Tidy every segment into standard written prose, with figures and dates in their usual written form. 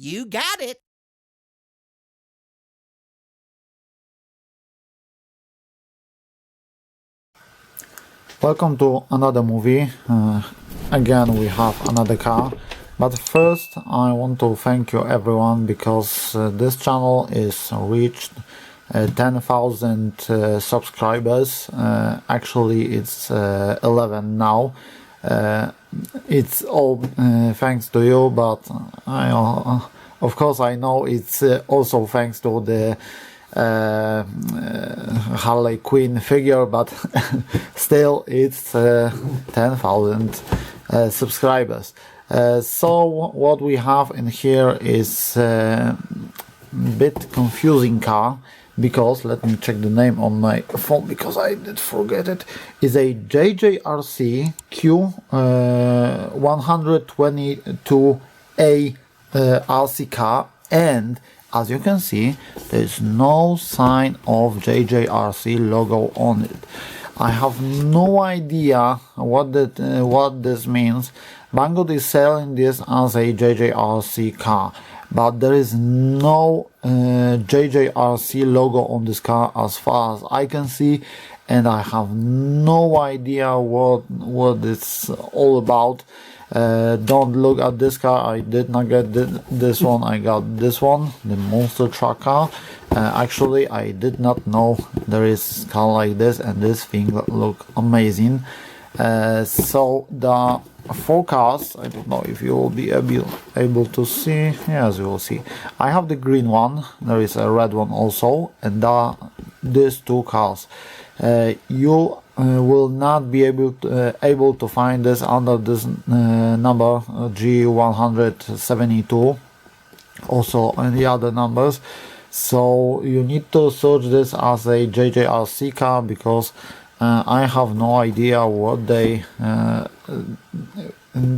You got it. Welcome to another movie. Again, we have another car. But first, I want to thank you everyone because this channel is reached 10,000 subscribers. Actually, it's 11 now. It's all thanks to you, but of course I know it's also thanks to the Harley Quinn figure, but still it's 10,000 subscribers. So what we have in here is a bit confusing car, because let me check the name on my phone because I did forget it. Is a JJRC Q122A RC car, and as you can see, there is no sign of JJRC logo on it. I have no idea what this means. Banggood is selling this as a JJRC car, but there is no JJRC logo on this car as far as I can see, and I have no idea what it's all about. Don't look at this car. I did not get this one. I got this one, the monster truck car. Actually, I did not know there is car like this, and this thing look amazing. So the forecast, I don't know if you will be able to see. Yes, you will see. I have the green one. There is a red one also, and these two cars. You will not be able to find this under this number G172, also any other numbers. So you need to search this as a JJRC car, because I have no idea what they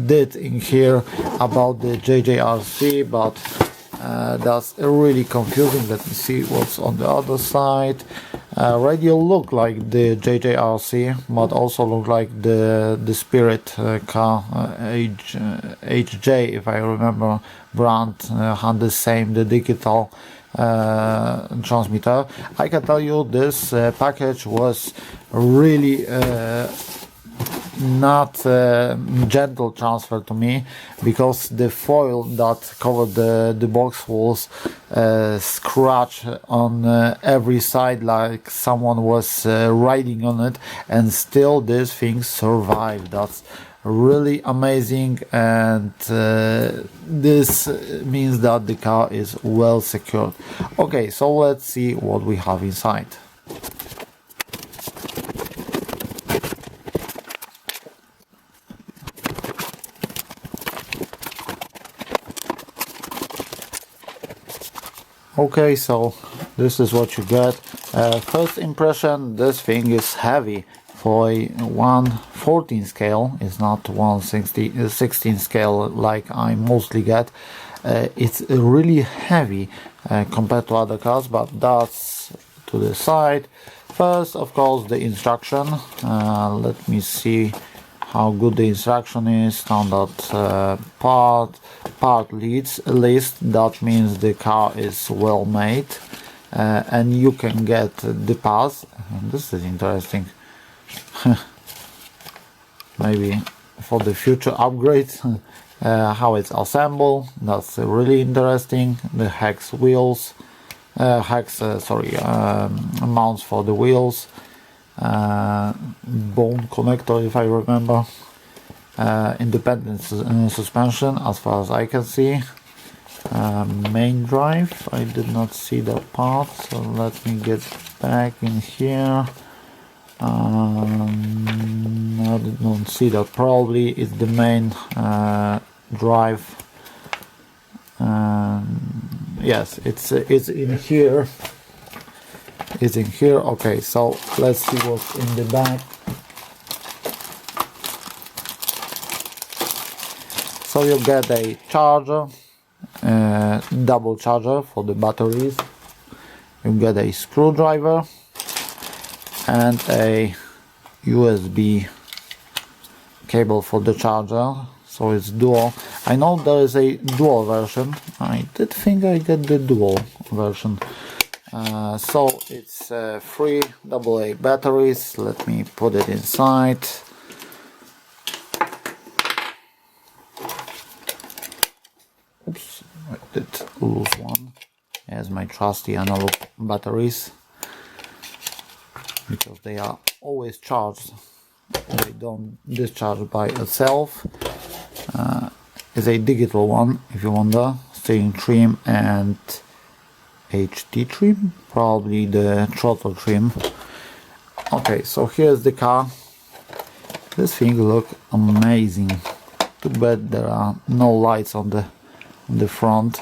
did in here about the JJRC, but that's really confusing. Let me see what's on the other side. Radio look like the JJRC, but also look like the Spirit car HJ, if I remember brand, had the same, the digital transmitter. I can tell you this package was really not gentle transfer to me, because the foil that covered the box was scratched on every side, like someone was riding on it, and still this thing survived. That's really amazing, and this means that the car is well secured. Okay, so let's see what we have inside. Okay, so this is what you get. First impression, this thing is heavy for a 1/14 scale. It's not 1/16 scale like I mostly get. It's really heavy compared to other cars, but that's to the side. First, of course, the instruction. Let me see how good the instruction is. Standard part list. That means the car is well made, and you can get the parts. This is interesting. Maybe for the future upgrades, how it's assembled. That's really interesting. The hex wheels, mounts for the wheels. Bone connector, if I remember. Independent suspension, as far as I can see. Main drive, I did not see that part, so let me get back in here. I did not see that. Probably it's the main drive. Yes, it's in here. It's in here. Okay, so let's see what's in the back. So you get a charger, double charger for the batteries. You get a screwdriver and a USB cable for the charger. So it's dual. I know there is a dual version. I did think I get the dual version. So it's 3 AA batteries. Let me put it inside. Oops, I did lose one. Here's my trusty analog batteries, because they are always charged. They don't discharge by itself. It's a digital one, if you wonder. Steering trim and HD trim, probably the throttle trim. Okay, so here's the car. This thing looks amazing. Too bad there are no lights on the front.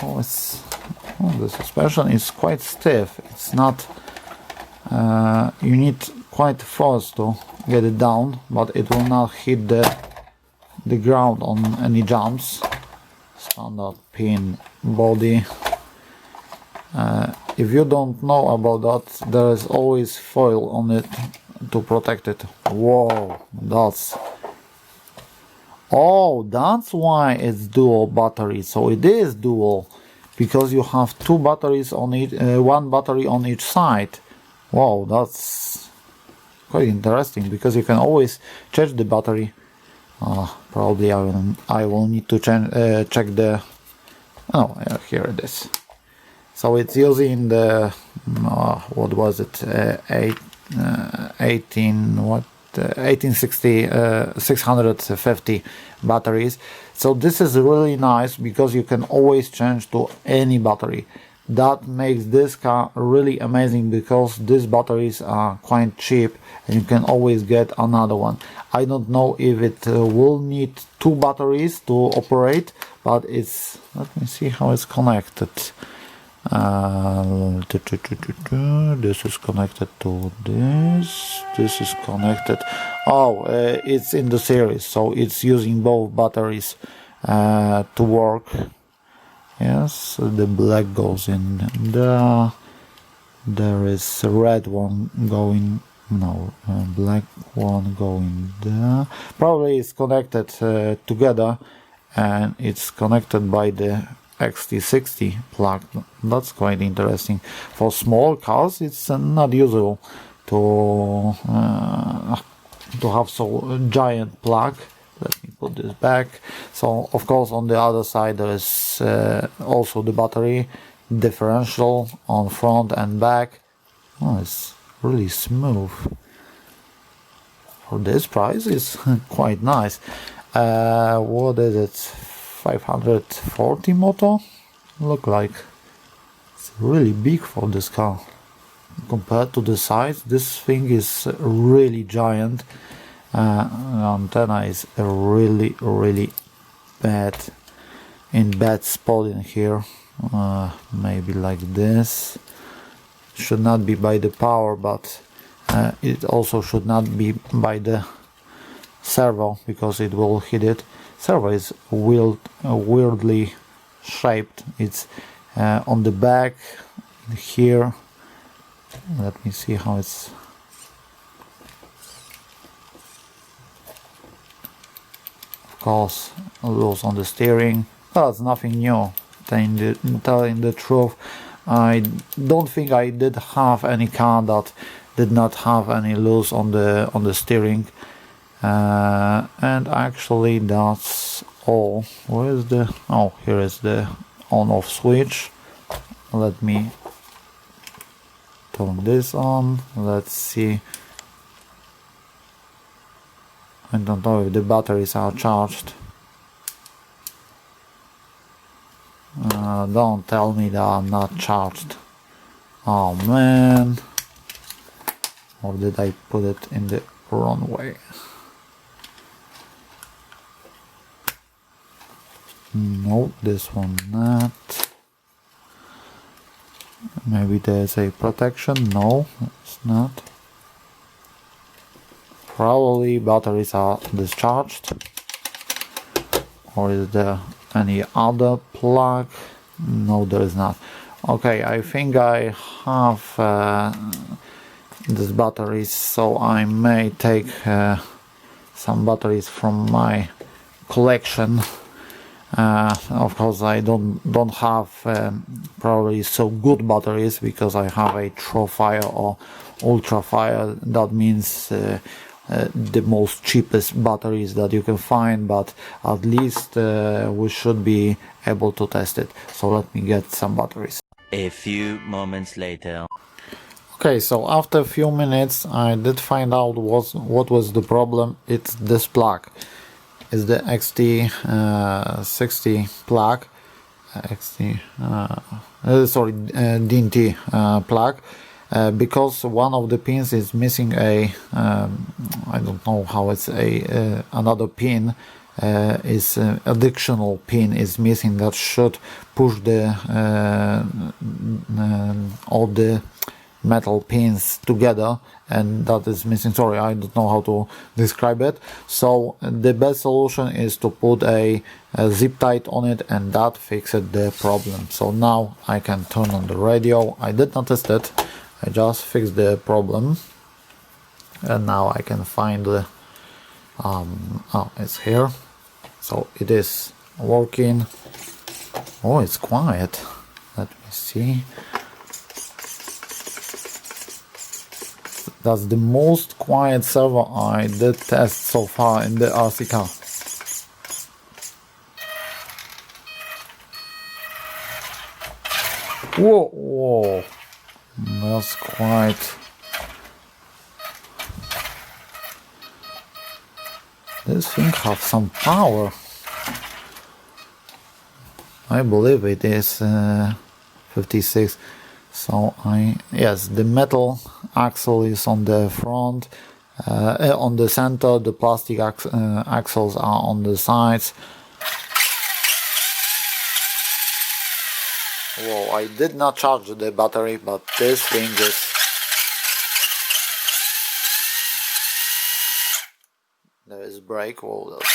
The suspension is quite stiff. It's not. You need quite force to get it down, but it will not hit the ground on any jumps. Standard pin body. If you don't know about that, there is always foil on it to protect it. Whoa, that's why it's dual battery. So it is dual because you have two batteries on each, one battery on each side. Wow, that's quite interesting, because you can always change the battery. Probably I will need to check the. Oh, here it is. So it's using the what was it? 650 batteries. So this is really nice because you can always change to any battery. That makes this car really amazing, because these batteries are quite cheap and you can always get another one. I don't know if it will need two batteries to operate, but it's, let me see how it's connected. This is connected to this. This is connected. It's in the series, so it's using both batteries to work. Yes, the black goes in there. There is a red one going. No, black one going there. Probably it's connected together, and it's connected by the XT60 plug. That's quite interesting. For small cars, it's not usual to have so giant plug. Let me put this back. So of course on the other side there is also the battery, differential on front and back. It's really smooth. For this price, it's quite nice. What is it? 540 motor? Look like it's really big for this car. Compared to the size, this thing is really giant. Antenna is really bad spot in here. Maybe like this. Should not be by the power, but it also should not be by the servo, because it will hit it. Servo is weirdly shaped. It's on the back here. Let me see how it's. Of course, loose on the steering. That's nothing new. Telling the truth, I don't think I did have any car that did not have any loose on the steering. And actually that's all. Where is the, here is the on-off switch. Let me turn this on. Let's see. I don't know if the batteries are charged. Don't tell me they are not charged. Oh man. Or did I put it in the wrong way? No, this one not. Maybe there's a protection. No, it's not. Probably batteries are discharged. Or is there any other plug? No, there is not. Okay, I think I have these batteries, so I may take some batteries from my collection Of course, I don't have probably so good batteries, because I have a Trofire or Ultrafire. That means the most cheapest batteries that you can find, but at least we should be able to test it. So let me get some batteries. A few moments later. Okay, so after a few minutes I did find out what was the problem. It's this plug. It's the XT60 plug, DNT plug, because one of the pins is missing a I don't know how it's another pin is additional pin is missing that should push the all the metal pins together, and that is missing. Sorry, I don't know how to describe it. So the best solution is to put a zip tie on it, and that fixed the problem. So now I can turn on the radio. I did not test it, I just fixed the problem, and now I can find the oh, it's here. So it is working. Oh, it's quiet. Let me see. That's the most quiet server I did test so far in the RC car. Whoa, whoa, that's quite. This thing has some power. I believe it is 56. So yes, the metal axle is on the front, on the center. The plastic axles are on the sides. Whoa, I did not charge the battery, but this thing is. There is brake. Whoa, that's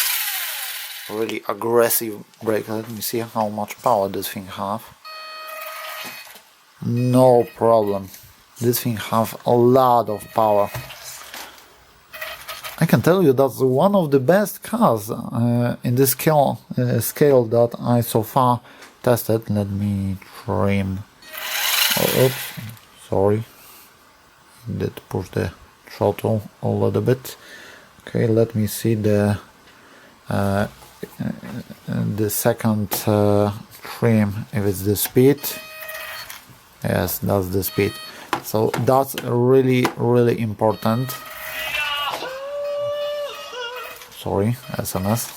really aggressive brake. Let me see how much power this thing has. No problem. This thing has a lot of power. I can tell you that's one of the best cars in this scale that I so far tested. Let me trim. Oh, oops, sorry. Did push the throttle a little bit. Okay, let me see the second trim. If it's the speed. Yes, that's the speed. So that's really, really important. Sorry, SMS.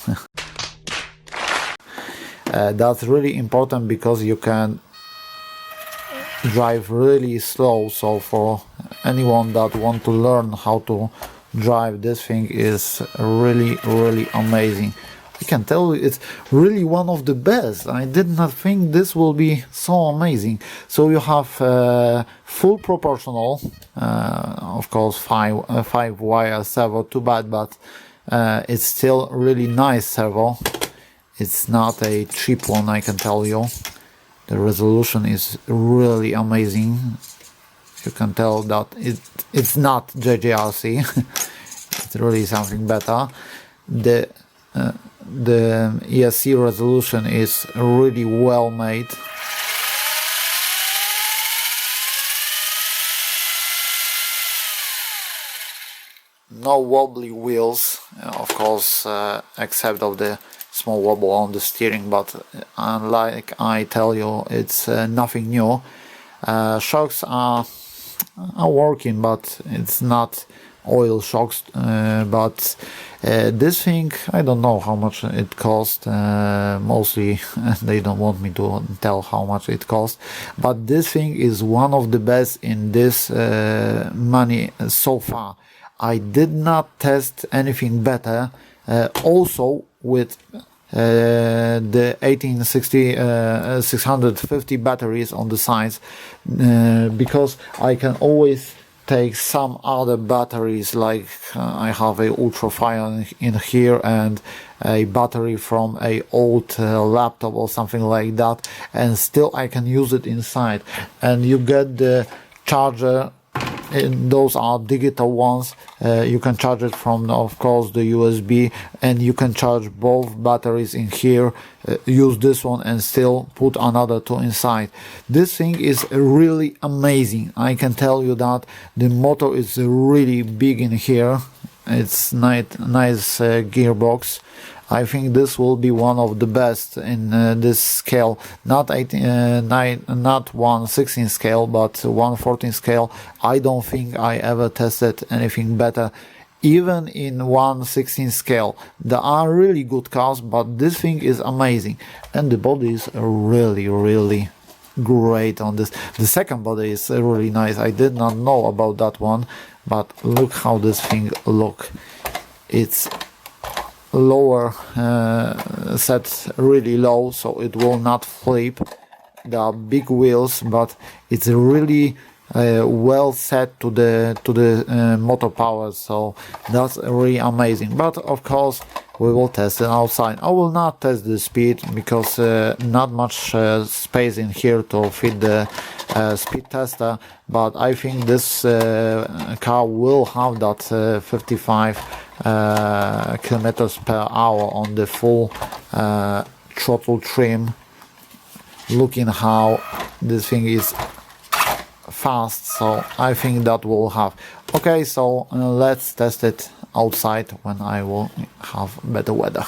That's really important because you can drive really slow. So for anyone that want to learn how to drive, this thing is really, really amazing. I can tell you it's really one of the best. I did not think this will be so amazing. So you have full proportional, of course 5 wire servo, too bad, but it's still really nice servo. It's not a cheap one, I can tell you. The resolution is really amazing. You can tell that it's not JJRC. It's really something better. The ESC resolution is really well made. No wobbly wheels, of course, except of the small wobble on the steering, but unlike I tell you, it's nothing new. Shocks are working, but it's not oil shocks, but this thing, I don't know how much it cost. Mostly they don't want me to tell how much it cost, but this thing is one of the best in this money so far. I did not test anything better. Also with the 650 batteries on the sides, because I can always take some other batteries, like I have a Ultrafire in here and a battery from a old laptop or something like that, and still I can use it inside, and you get the charger those are digital ones. You can charge it from, of course, the USB, and you can charge both batteries in here, use this one and still put another two inside. This thing is really amazing. I can tell you that the motor is really big in here. It's nice gearbox. I think this will be one of the best in this scale, not 1/16 scale, but 1/14 scale. I don't think I ever tested anything better, even in 1/16 scale. There are really good cars, but this thing is amazing, and the body is really great on this. The second body is really nice. I did not know about that one, but look how this thing look. It's lower set really low, so it will not flip. There are big wheels, but it's really well set to the motor power, so that's really amazing. But of course we will test it outside. I will not test the speed because not much space in here to fit the speed tester, but I think this car will have that 55 kilometers per hour on the full throttle trim. Looking how this thing is fast, so I think that will have. Okay, so let's test it outside when I will have better weather.